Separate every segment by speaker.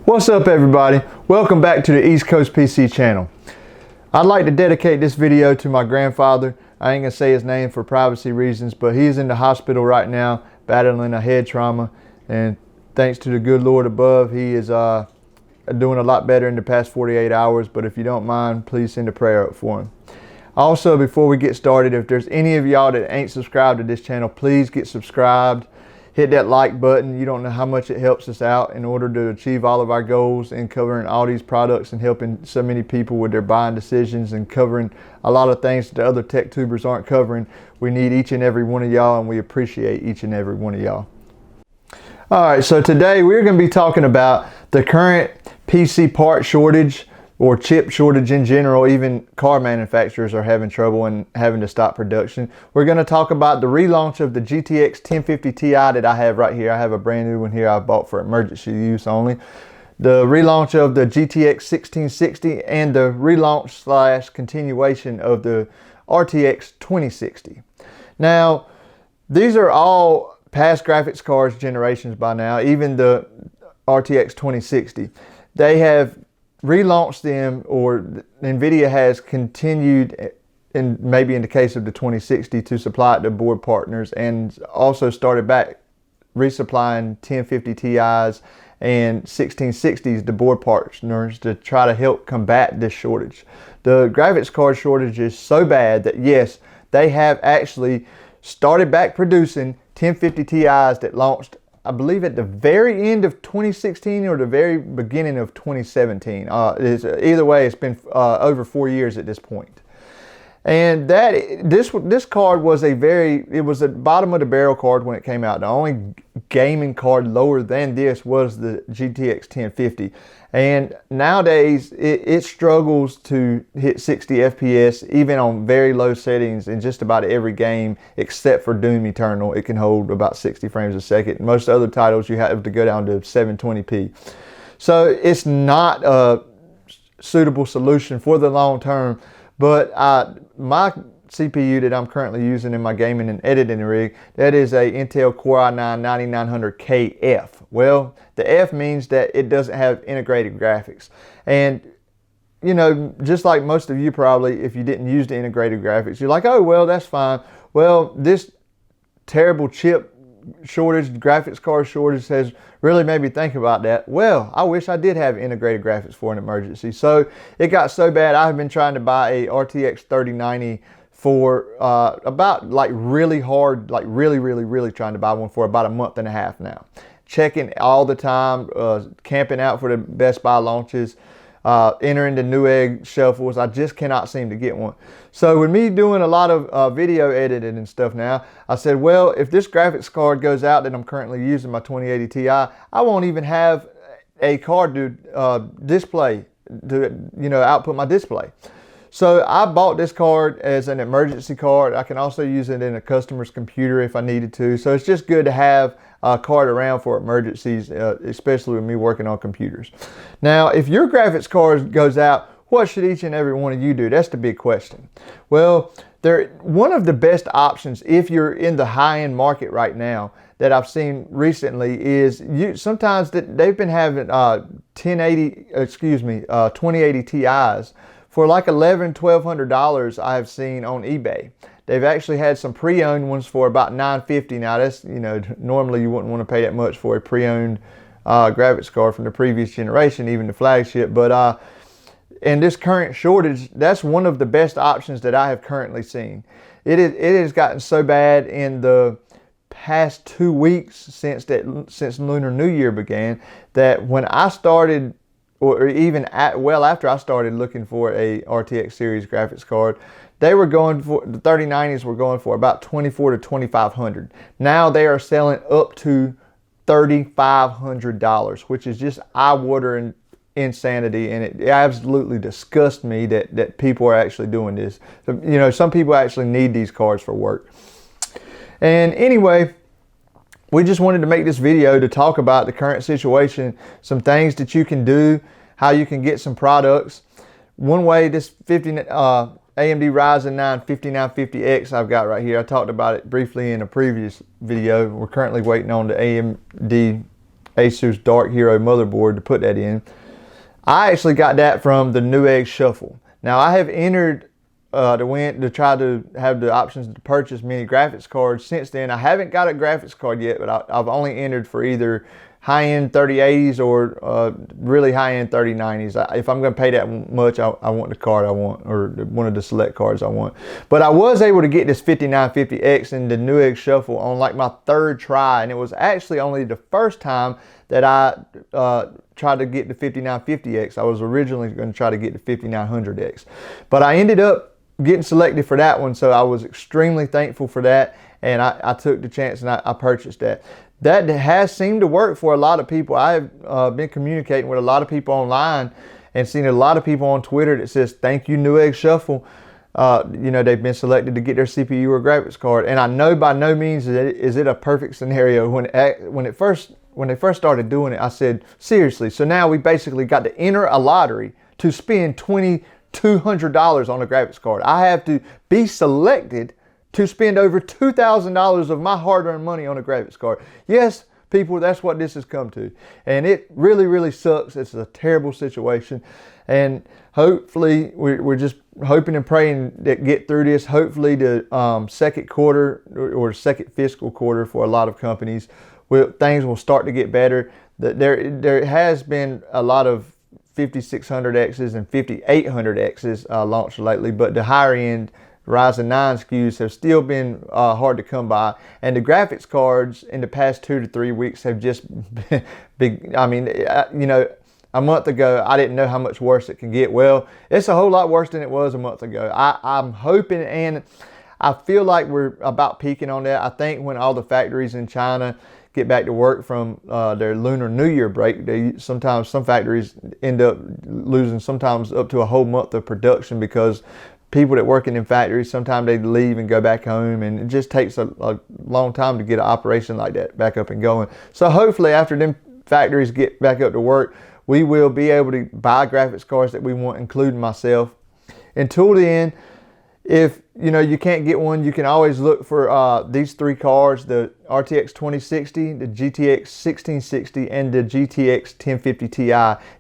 Speaker 1: What's up, everybody? Welcome back to the East Coast PC channel. I'd like to dedicate this video to my grandfather. I ain't gonna say his name for privacy reasons, but he's in the hospital right now battling a head trauma, and thanks to the good Lord above, he is doing a lot better in the past 48 hours. But if you don't mind, please send a prayer up for him. Also, before we get started, if there's any of y'all that ain't subscribed to this channel, please get subscribed. Hit that like button. You don't know how much it helps us out in order to achieve all of our goals in covering all these products and helping so many people with their buying decisions and covering a lot of things that the other tech tubers aren't covering. We need each and every one of y'all, and we appreciate each and every one of y'all. All right, so today we're going to be talking about the current PC part shortage or chip shortage in general. Even car manufacturers are having trouble and having to stop production. We're going to talk about the relaunch of the GTX 1050 Ti that I have right here. I have a brand new one here I bought for emergency use only. The relaunch of the GTX 1660 and the relaunch / continuation of the RTX 2060. Now, these are all past graphics cards generations by now, even the RTX 2060. They have relaunched them, or NVIDIA has continued, and maybe in the case of the 2060, to supply it to board partners, and also started back resupplying 1050 Ti's and 1660s to board partners to try to help combat this shortage. The graphics card shortage is so bad that yes, they have actually started back producing 1050 Ti's that launched, I believe, at the very end of 2016 or the very beginning of 2017. Either way, it's been over 4 years at this point. And this card was it was a bottom of the barrel card when it came out. The only gaming card lower than this was the GTX 1050. And nowadays it struggles to hit 60 FPS even on very low settings in just about every game except for Doom Eternal. It can hold about 60 frames a second. Most other titles you have to go down to 720p. So it's not a suitable solution for the long term. But my CPU that I'm currently using in my gaming and editing rig, that is a Intel Core i9-9900KF. Well, the F means that it doesn't have integrated graphics. And, you know, just like most of you probably, if you didn't use the integrated graphics, you're like, oh, well, that's fine. Well, this terrible chip shortage, graphics card shortage has really made me think about that. Well, I wish I did have integrated graphics for an emergency. So it got so bad, I've been trying to buy a RTX 3090 for about really hard, really trying to buy one for about a month and a half now. Checking all the time, camping out for the Best Buy launches, entering the Newegg shuffles. I just cannot seem to get one. So with me doing a lot of video editing and stuff now, I said, well, if this graphics card goes out that I'm currently using, my 2080 Ti, I won't even have a card to display, to output my display. So I bought this card as an emergency card. I can also use it in a customer's computer if I needed to. So it's just good to have a card around for emergencies, especially with me working on computers. Now, if your graphics card goes out, what should each and every one of you do? That's the big question. Well, one of the best options if you're in the high-end market right now that I've seen recently is sometimes they've been having 2080 Ti's for like $1,100-$1,200 I have seen on eBay. They've actually had some pre-owned ones for about $950. Now that's, normally you wouldn't want to pay that much for a pre-owned graphics card from the previous generation, even the flagship. But in this current shortage, that's one of the best options that I have currently seen. It has gotten so bad in the past 2 weeks since Lunar New Year began that when I started, or even after I started looking for a RTX series graphics card, they were going for, the 3090s were going for about $2,400 to $2,500. Now they are selling up to $3,500, which is just eye-watering insanity, and it absolutely disgusts me that people are actually doing this. So, some people actually need these cards for work. And anyway, we just wanted to make this video to talk about the current situation, some things that you can do, how you can get some products. One way, this AMD Ryzen 9 5950X I've got right here, I talked about it briefly in a previous video. We're currently waiting on the AMD Asus Dark Hero motherboard to put that in. I actually got that from the Newegg Shuffle. Now I have entered to try to have the options to purchase many graphics cards since then. I haven't got a graphics card yet, but I've only entered for either high-end 3080s or really high-end 3090s. If I'm going to pay that much, I want the card I want, or one of the select cards I want. But I was able to get this 5950X in the Newegg Shuffle on like my third try, and it was actually only the first time that I tried to get the 5950X. I was originally going to try to get the 5900X, but I ended up getting selected for that one, so I was extremely thankful for that, and I took the chance and I purchased that. That has seemed to work for a lot of people. I've been communicating with a lot of people online and seen a lot of people on Twitter that says, thank you, Newegg Shuffle. You know, they've been selected to get their CPU or graphics card. And I know by no means is it a perfect scenario. When they first started doing it, I said, seriously, so now we basically got to enter a lottery to spend $2,200 on a graphics card. I have to be selected to spend over $2,000 of my hard-earned money on a graphics card. Yes, people, that's what this has come to. And it really, really sucks. It's a terrible situation. And hopefully, we're just hoping and praying that get through this. Hopefully the second quarter or second fiscal quarter for a lot of companies, things will start to get better. There has been a lot of 5600Xs and 5800Xs launched lately, but the higher end Ryzen 9 SKUs have still been hard to come by, and the graphics cards in the past 2 to 3 weeks have just been, I mean, you know, a month ago I didn't know how much worse it could get. Well, it's a whole lot worse than it was a month ago. I'm hoping, and I feel like we're about peaking on that. I think when all the factories in China get back to work from their Lunar New Year break, sometimes some factories end up losing sometimes up to a whole month of production, because people that working in factories, sometimes they leave and go back home, and it just takes a long time to get an operation like that back up and going. So hopefully after them factories get back up to work, we will be able to buy graphics cards that we want, including myself. Until then, if you know you can't get one, you can always look for these three cards: the RTX 2060, the GTX 1660, and the GTX 1050 Ti.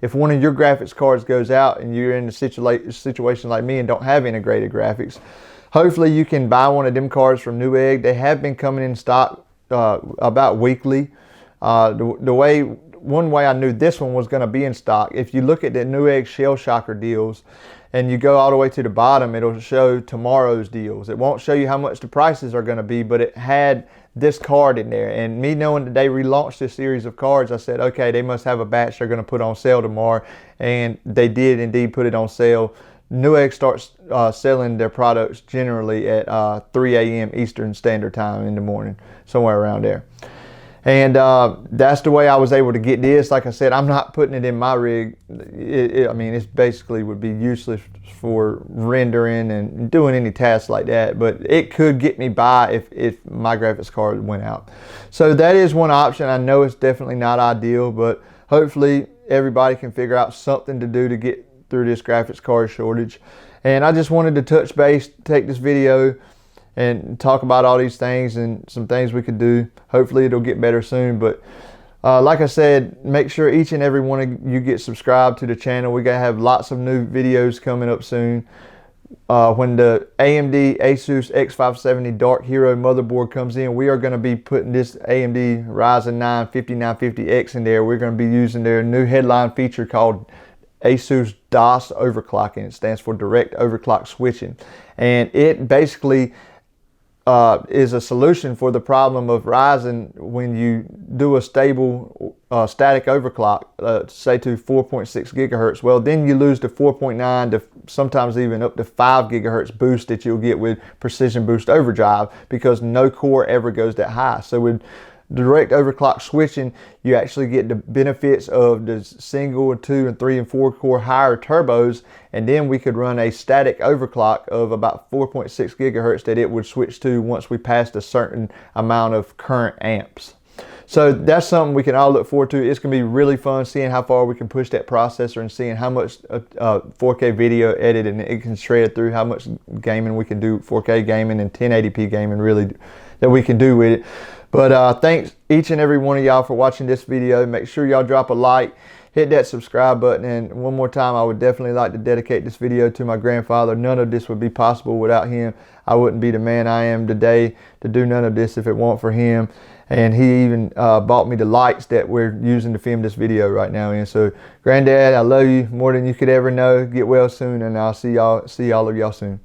Speaker 1: If one of your graphics cards goes out and you're in a situation like me and don't have integrated graphics, hopefully you can buy one of them cards from Newegg. They have been coming in stock about weekly. One way I knew this one was going to be in stock, if you look at the Newegg Shell Shocker deals and you go all the way to the bottom, it'll show tomorrow's deals. It won't show you how much the prices are going to be, but it had this card in there. And me knowing that they relaunched this series of cards, I said, okay, they must have a batch they're going to put on sale tomorrow. And they did indeed put it on sale. Newegg starts selling their products generally at 3 a.m. Eastern Standard Time in the morning, somewhere around there. And that's the way I was able to get this. Like I said, I'm not putting it in my rig. I mean, it basically would be useless for rendering and doing any tasks like that. But it could get me by if my graphics card went out. So that is one option. I know it's definitely not ideal, but hopefully everybody can figure out something to do to get through this graphics card shortage. And I just wanted to touch base, take this video, and talk about all these things and some things we could do. Hopefully it'll get better soon. But like I said, make sure each and every one of you get subscribed to the channel. We're going to have lots of new videos coming up soon. When the AMD Asus X570 Dark Hero motherboard comes in, we are going to be putting this AMD Ryzen 9 5950X in there. We're going to be using their new headline feature called Asus DOS overclocking. It stands for direct overclock switching. And it basically is a solution for the problem of Ryzen when you do a stable static overclock, say to 4.6 gigahertz. Well, then you lose the 4.9 to sometimes even up to 5 gigahertz boost that you'll get with Precision Boost Overdrive, because no core ever goes that high. So with direct overclock switching, you actually get the benefits of the single, 2, and 3, and 4 core higher turbos, and then we could run a static overclock of about 4.6 gigahertz that it would switch to once we passed a certain amount of current amps. So that's something we can all look forward to. It's going to be really fun seeing how far we can push that processor and seeing how much 4K video editing it can shred through, how much gaming we can do, 4K gaming and 1080p gaming really, that we can do with it. But thanks each and every one of y'all for watching this video. Make sure y'all drop a like, hit that subscribe button, and one more time, I would definitely like to dedicate this video to my grandfather. None of this would be possible without him. I wouldn't be the man I am today to do none of this if it weren't for him. And he even bought me the lights that we're using to film this video right now in. So, Granddad, I love you more than you could ever know. Get well soon, and I'll see all of y'all soon.